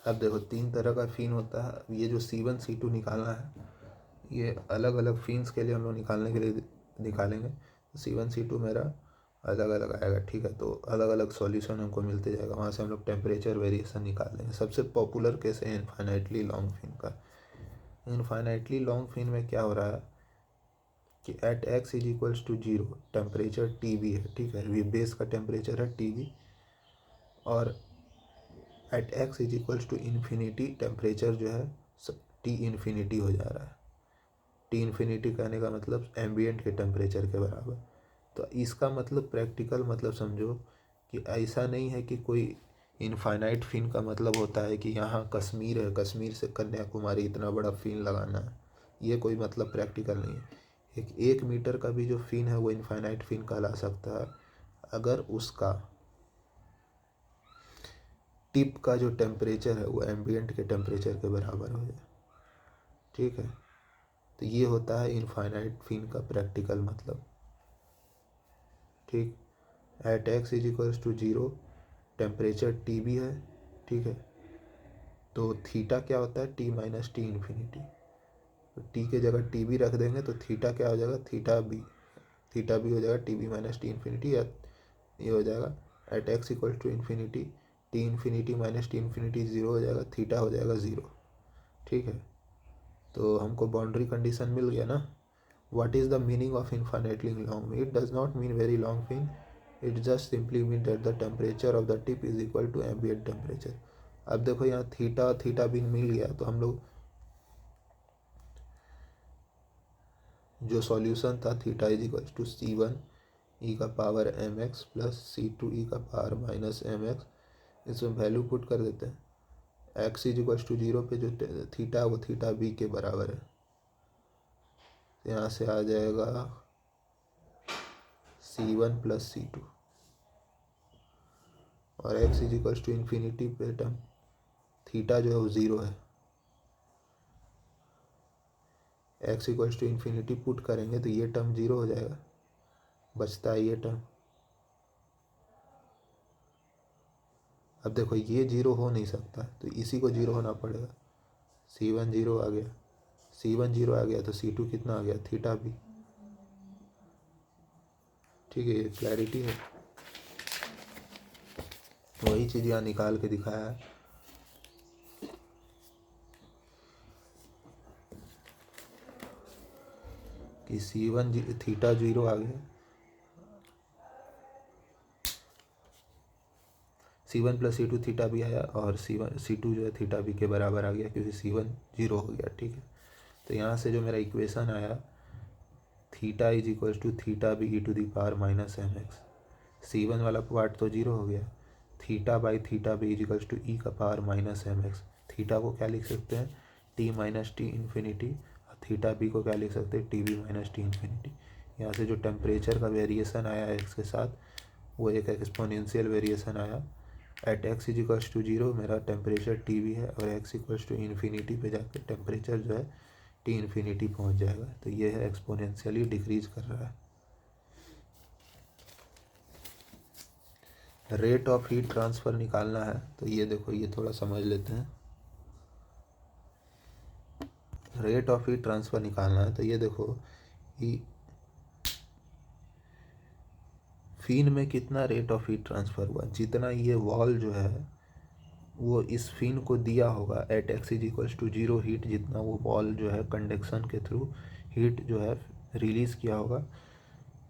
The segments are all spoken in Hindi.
अब देखो 3 तरह का फ़ीन होता है। ये जो C1 C2 निकालना है, ये अलग अलग फ़ीन्स के लिए हम लोग निकालने के लिए निकालेंगे। C1 C2 मेरा अलग अलग आएगा, ठीक है। तो अलग अलग सॉल्यूशन हमको मिलते जाएगा, वहाँ से हम लोग टेम्परेचर वेरिएशन निकाल लेंगे। सबसे पॉपुलर केस है इनफाइनाइटली लॉन्ग फ़ीन का। इनफाइनाइटली लॉन्ग फ़ीन में क्या हो रहा है कि at x is equals to 0 temperature TB है, ठीक है। ये बेस का टेम्परेचर है TB, और at x is equals to infinity temperature जो है T इन्फिनिटी हो जा रहा है। T इन्फिनिटी कहने का मतलब एम्बियंट के टेम्परेचर के बराबर। तो इसका मतलब प्रैक्टिकल मतलब समझो कि ऐसा नहीं है कि कोई इनफाइनाइट फ़ीन का मतलब होता है कि यहाँ कश्मीर है, कश्मीर से कन्याकुमारी इतना बड़ा फ़ीन लगाना है। ये कोई मतलब प्रैक्टिकल नहीं है। एक मीटर का भी जो फ़ीन है वो इनफाइनाइट फ़ीन कहला सकता है अगर उसका टिप का जो टेम्परेचर है वो एम्बियंट के टेम्परेचर के बराबर हो जाए, ठीक है। तो ये होता है इनफाइनाइट फ़ीन का प्रैक्टिकल मतलब, ठीक। At x is equals to 0 temperature TB है, ठीक है। तो थीटा क्या होता है, T माइनस टी इन्फिनिटी। तो टी के जगह TB रख देंगे तो थीटा क्या हो जाएगा, थीटा भी हो जाएगा TB माइनस टी इन्फिनिटी, या ये हो जाएगा at x equal to infinity T infinity minus T infinity 0 हो जाएगा, थीटा हो जाएगा 0, ठीक है। तो हमको बाउंड्री कंडीशन मिल गया ना। What is the meaning of infinitely long fin? It does not mean very long fin. It just simply means that the temperature of the tip is equal to ambient temperature. अब देखो यहाँ थीटा भी मिल गया, तो हम लोग जो सॉल्यूशन था theta is equal to C1 e का power mx plus C2 e का पावर माइनस mx, इसमें वैल्यू पुट कर देते हैं। x इज इक्वल टू 0 पे जो थीटा वो थीटा b के बराबर है। यहाँ से आ जाएगा C1 प्लस C2, और x is equal to infinity पे टर्म थीटा जो है वो 0 है। x equal to infinity put करेंगे तो ये टर्म 0 हो जाएगा, बचता है ये टर्म। अब देखो ये 0 हो नहीं सकता, तो इसी को 0 होना पड़ेगा। C1 0 आ गया, C1 0 आ गया तो C2 कितना आ गया, थीटा भी, ठीक है। ये क्लैरिटी है, वही चीज़ यहाँ निकाल के दिखाया है। कि C1 थीटा 0 आ गया, C1 प्लस C2 थीटा भी आया, और C2 जो है थीटा भी के बराबर आ गया क्योंकि C1 0 हो गया, ठीक है। तो यहाँ से जो मेरा इक्वेशन आया theta is equal to theta B E to the power minus mx, C1 वाला पार्ट तो 0 हो गया, theta by theta B is equal to E का पावर माइनस mx। थीटा को क्या लिख सकते हैं, T माइनस टी इन्फिनिटी, और थीटा बी को क्या लिख सकते हैं, TB माइनस टी इन्फिनिटी। यहाँ से जो टेम्परेचर का वेरिएशन आया x के साथ वो एक एक्सपोनेंशियल वेरिएशन आया। At x is equals to 0 मेरा टेम्परेचर TB है, और x इक्वल्स टू इन्फिनिटी पे जाकर टेम्परेचर जो है T इन्फिनिटी पहुँच जाएगा। तो ये है एक्सपोनेंशियली डिक्रीज कर रहा है। रेट ऑफ हीट ट्रांसफ़र निकालना है, तो ये देखो ये थोड़ा समझ लेते हैं। रेट ऑफ हीट ट्रांसफ़र निकालना है तो ये देखो कि फ़ीन में कितना रेट ऑफ हीट ट्रांसफ़र हुआ, जितना ये वॉल जो है वो इस फ़ीन को दिया होगा at x is equals to 0 heat, जितना वो वॉल जो है कंडक्शन के थ्रू हीट जो है रिलीज़ किया होगा,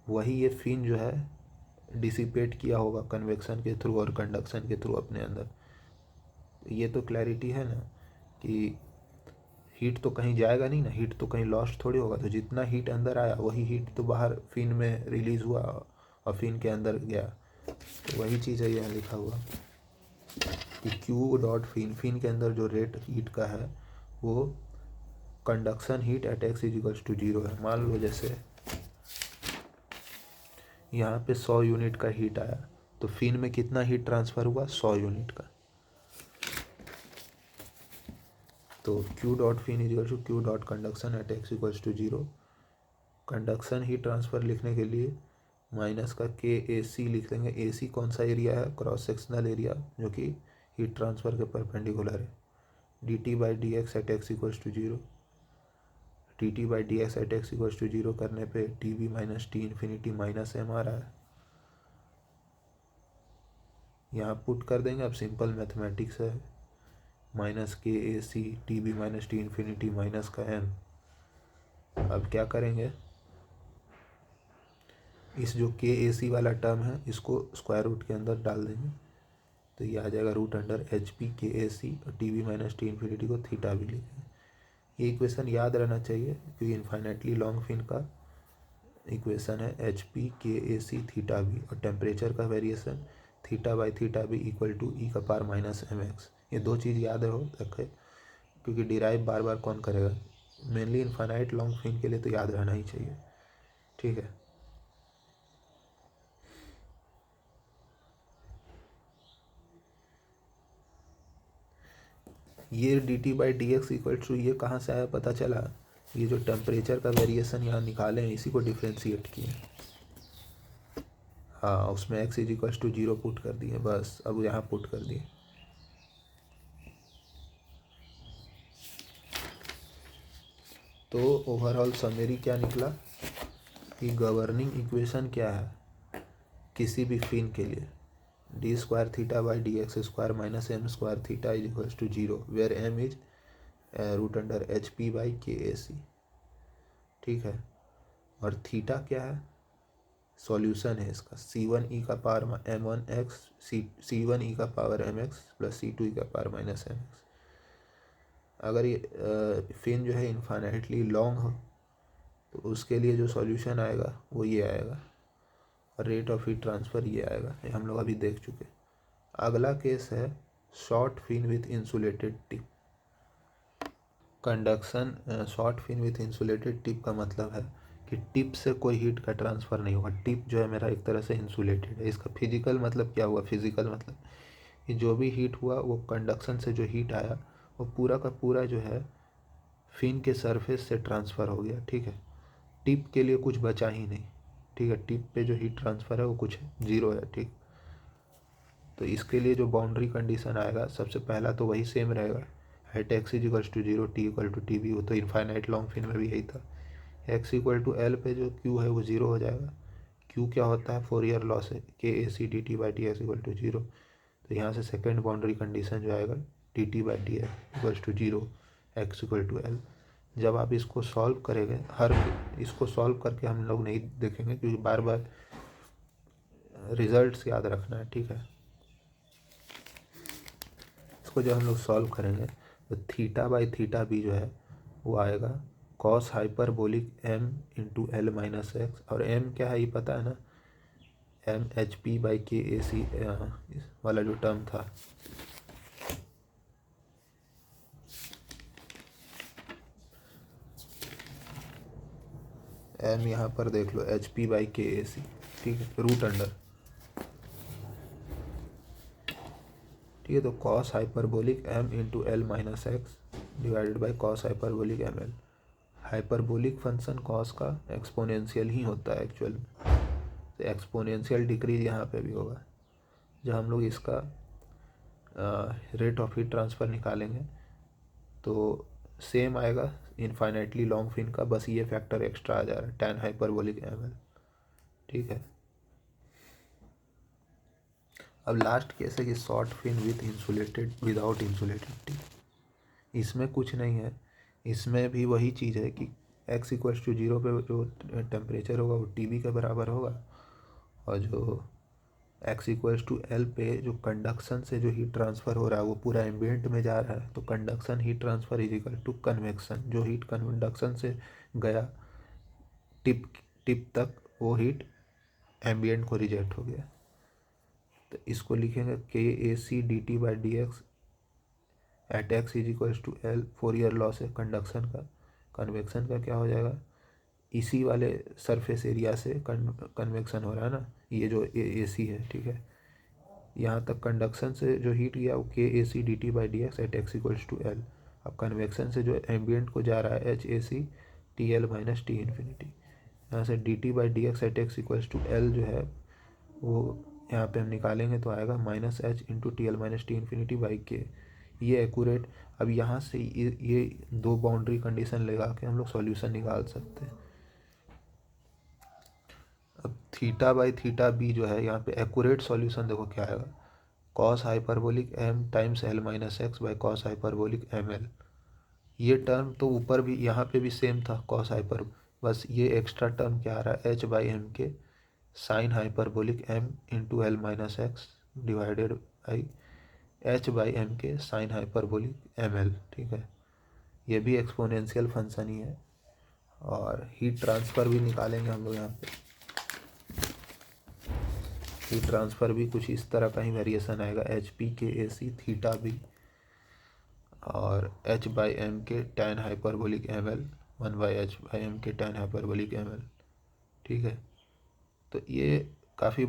वही ये फ़ीन जो है डिसिपेट किया होगा कन्वेक्शन के थ्रू और कंडक्शन के थ्रू अपने अंदर। ये तो क्लैरिटी है ना कि हीट तो कहीं जाएगा नहीं ना, हीट तो कहीं लॉस्ट थोड़ी होगा। तो जितना हीट अंदर आया वही हीट तो बाहर फ़ीन में रिलीज़ हुआ और फ़ीन के अंदर गया। तो वही चीज़ है यहाँ लिखा हुआ कि क्यू डॉट फ़ीन के अंदर जो रेट हीट का है वो conduction heat at x is equals to 0 है। मान लो जैसे यहाँ पे 100 यूनिट का हीट आया, तो फ़ीन में कितना हीट ट्रांसफ़र हुआ, 100 यूनिट का। तो Q dot fin is equal to Q dot conduction at x equals to 0। Conduction heat transfer लिखने के लिए माइनस का KAC लिख लेंगे। AC कौन सा एरिया है, क्रॉस सेक्शनल एरिया जो कि हीट ट्रांसफ़र के परपेंडिकुलर है। D T by D X at X equals to zero, D T by D X at X equals to zero करने पे T B minus T infinity minus M आ रहा है। यहाँ पुट कर देंगे, अब सिंपल मैथमेटिक्स है, minus K A C T B minus T infinity minus का एम। अब क्या करेंगे, इस जो के ए सी वाला टर्म है इसको स्क्वायर रूट के अंदर डाल देंगे, तो ये आ जाएगा root under H P K A C और T B minus T infinity को थीटा भी लिखेंगे। ये इक्वेशन याद रहना चाहिए क्योंकि इन्फाइनाइटली लॉन्ग फिन का इक्वेशन है H P K A C theta B, और टेम्परेचर का variation theta by theta B equal to E का पावर माइनस एम एक्स। ये दो चीज़ याद रखे क्योंकि डिराइव बार बार कौन करेगा, मेनली इन्फाइनाइट लॉन्ग फिन के लिए तो याद रहना ही चाहिए। ठीक है, ये D T by D X equal to ये कहाँ से आया पता चला, ये जो टेम्परेचर का वेरिएशन यहाँ निकाले हैं इसी को डिफ्रेंशिएट किए। हाँ, उसमें X is equal to zero put कर दिए, बस अब यहाँ पुट कर दिए। तो ओवरऑल समरी क्या निकला कि गवर्निंग इक्वेशन क्या है किसी भी फिन के लिए, D square theta by D X square minus M square theta is equals to zero, where M is root under H P by K A सी। ठीक है, और थीटा क्या है, सॉल्यूशन है इसका, सी वन ई का power M one X C one E का power M X plus C two E का पावर माइनस एम एक्स। अगर ये फिन जो है इन्फाइनाइटली लॉन्ग हो तो उसके लिए जो सॉल्यूशन आएगा वो ये आएगा, और रेट ऑफ हीट ट्रांसफ़र ये आएगा, ये हम लोग अभी देख चुके। अगला केस है short fin with insulated tip. Conduction short fin with insulated tip का मतलब है कि टिप से कोई हीट का ट्रांसफ़र नहीं होगा। टिप जो है मेरा एक तरह से इंसुलेटेड है। इसका फिजिकल मतलब क्या हुआ, फिजिकल मतलब कि जो भी हीट हुआ वो कंडक्शन से जो हीट आया वो पूरा का पूरा जो है फिन के सरफेस से ट्रांसफ़र हो गया। ठीक है, टिप के लिए कुछ बचा ही नहीं। ठीक है, टिप पे जो हीट ट्रांसफ़र है वो कुछ जीरो है। ठीक, तो इसके लिए जो बाउंड्री कंडीशन आएगा सबसे पहला तो वही सेम रहेगा, at X is equals to zero T equal to T B, वो तो इनफाइनाइट लॉन्ग फिन में भी यही था। एक्स इक्वल टू एल पे जो क्यू है वो ज़ीरो हो जाएगा। क्यू क्या होता है, फोरियर लॉस है, K A C D T by T X equal to zero. तो यहाँ से सेकेंड बाउंड्री कंडीशन जो आएगा D T by T X equals to zero, X equal to L. जब आप इसको सॉल्व करेंगे, हर इसको सॉल्व करके हम लोग नहीं देखेंगे क्योंकि बार बार रिजल्ट्स याद रखना है। ठीक है, इसको जब हम लोग सॉल्व करेंगे तो थीटा बाई थीटा बी जो है वो आएगा cos hyperbolic M into L minus X, और एम क्या है ये पता है ना, M H P by K A सी वाला जो टर्म था, एम यहाँ पर देख लो H P by K A सी। ठीक है, रूट अंडर, ठीक है, तो cos hyperbolic M into L minus X divided by cos hyperbolic M L. Hyperbolic function cos का एक्सपोनेंशियल ही होता है एक्चुअल में, तो एक्सपोनेंशियल डिक्रीज यहाँ पे भी होगा। जब हम लोग इसका रेट ऑफ हीट ट्रांसफ़र निकालेंगे तो सेम आएगा इनफाइनाइटली लॉन्ग फिन का, बस ये फैक्टर एक्स्ट्रा आ जा रहा है, टैन हाइपरबोलिक एम एल। ठीक है, अब लास्ट केस है कि short fin with insulated without insulated tip. इसमें कुछ नहीं है, इसमें भी वही चीज़ है कि एक्स इक्वल्स टू जीरो पे जो टेम्परेचर होगा वो टी बी के बराबर होगा, और जो एक्स इक्वल्स टू एल पे जो कंडक्शन से जो हीट ट्रांसफ़र हो रहा है वो पूरा एम्बियंट में जा रहा है, तो conduction heat transfer is equal to convection, जो हीट कंडक्शन से गया टिप टिप तक वो हीट एम्बियंट को रिजेक्ट हो गया। तो इसको लिखेंगे K A C D T by D X at X is equals to L, Fourier laws है कंडक्शन का, कन्वेक्शन का क्या हो जाएगा, इसी वाले सरफेस एरिया से कन्वेक्शन हो रहा है ना, ये जो ए सी है। ठीक है, यहाँ तक कंडक्शन से जो हीट गया वो K A C D T by D X at X equals to L. अब कन्वेक्शन से जो एम्बियंट को जा रहा है H A C T L minus T infinity, यहाँ से D T by D X at X equals to L जो है वो यहाँ पे हम निकालेंगे तो आएगा minus H into T L minus T infinity by K. ये एक्यूरेट। अब यहाँ से ये दो बाउंड्री कंडीशन लगा के हम लोग सॉल्यूशन निकाल सकते हैं। अब थीटा बाई थीटा बी जो है यहाँ पे एक्यूरेट सॉल्यूशन देखो क्या आएगा, cos hyperbolic M times L minus X by cos hyperbolic M L. ये टर्म तो ऊपर भी यहाँ पे भी सेम था कॉस हाइपर, बस ये एक्स्ट्रा टर्म क्या आ रहा है, H by M K sine hyperbolic M into L minus X divided by H by M K sine hyperbolic M L. ठीक है, ये भी एक्सपोनेंशियल फंक्शन ही है। और हीट ट्रांसफ़र भी निकालेंगे हम लोग यहाँ पे। हीट ट्रांसफ़र भी कुछ इस तरह का ही वेरिएशन आएगा, H P K A C theta B और H by M K tan hyperbolic M L 1/h/m K tan hyperbolic M L. ठीक है, तो ये काफ़ी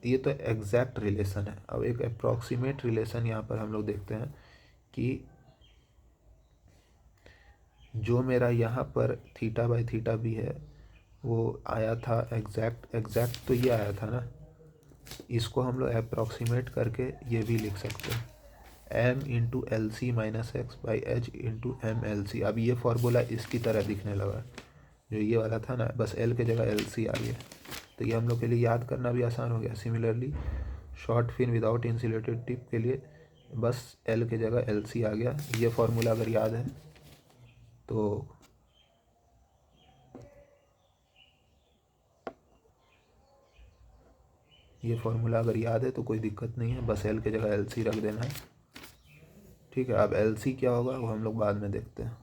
ये तो एग्जैक्ट रिलेशन है। अब एक अप्रॉक्सीमेट रिलेशन यहाँ पर हम लोग देखते हैं कि जो मेरा यहाँ पर थीटा बाई थीटा भी है वो आया था एग्जैक्ट तो ये आया था ना, इसको हम लोग अप्रॉक्सीमेट करके ये भी लिख सकते हैं, M into L C minus X by H into M L C. अब ये फार्मूला इसकी तरह दिखने लगा, जो ये वाला था ना, बस एल के जगह एल सी आ गया, तो ये हम लोग के लिए याद करना भी आसान हो गया। Similarly short fin without insulated tip के लिए बस एल के जगह एल सी आ गया। ये फार्मूला अगर याद है तो ये फार्मूला अगर याद है तो कोई दिक्कत नहीं है, बस एल के जगह एल सी रख देना है। ठीक है, अब एल सी क्या होगा वो हम लोग बाद में देखते हैं।